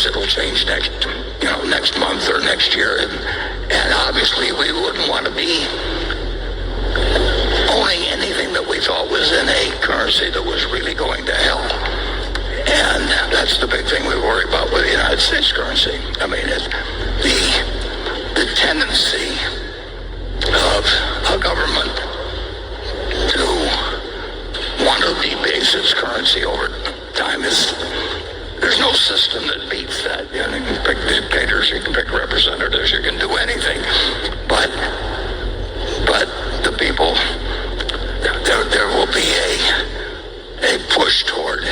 because it'll change next month or next year, and obviously we wouldn't want to be owning anything that we thought was in a currency that was really going to hell. And that's the big thing we worry about with the United States currency. I mean, the tendency of a government to want to debase its currency over time there's no system that beats that. You know, you can pick dictators, you can pick representatives, you can do anything. But the people, there will be a push toward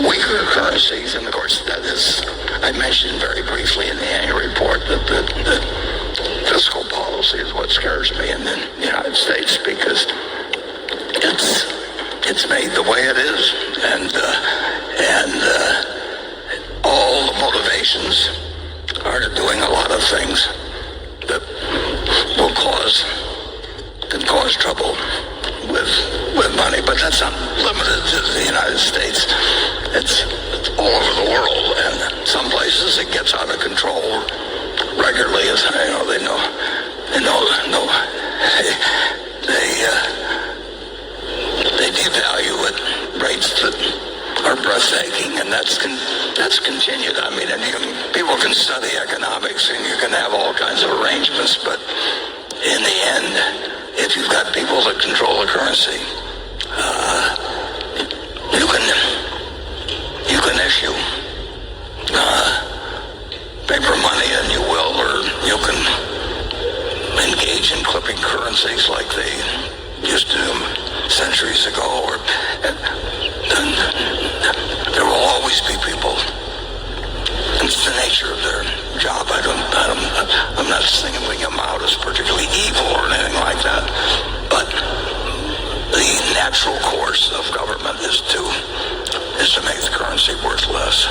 weaker currencies, and of course that is, I mentioned very briefly in the annual report that the fiscal policy is what scares me in the United States, because it's made the way it is, and all the motivations are doing a lot of things that can cause trouble with money, but that's not limited to the United States. It's all over the world, and some places it gets out of control regularly. As they devalue at rates that are breathtaking, and that's continued. I mean, and people can study economics, and you can have all kinds of arrangements, but in the end, if you've got people that control the currency, you can issue paper money, and you will, or you can engage in clipping currencies like they used to do centuries ago. There will always be people. It's the nature of their job. I'm not singling them out as particularly evil or anything like that, but the natural course of government is to make the currency worth less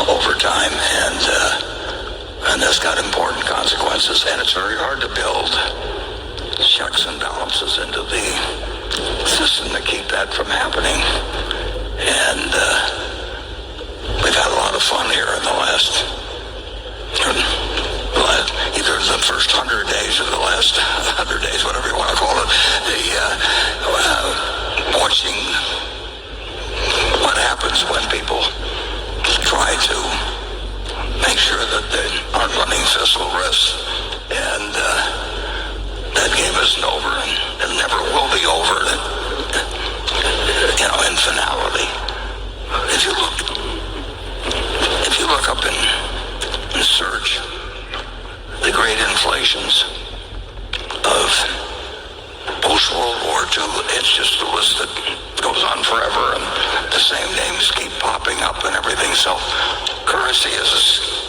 over time, and that's got important consequences, and it's very hard to build checks and balances into the system to keep that from happening. And we've had a lot of fun here in the last either the first 100 days or the last 100 days, whatever you want to call it, watching what happens when people try to make sure that they aren't running fiscal risks. And that game isn't over, and it never will be over, in finality. If you look up in search the great inflations of post-World War II, it's just a list that goes on forever, and the same names keep popping up and everything. So currency is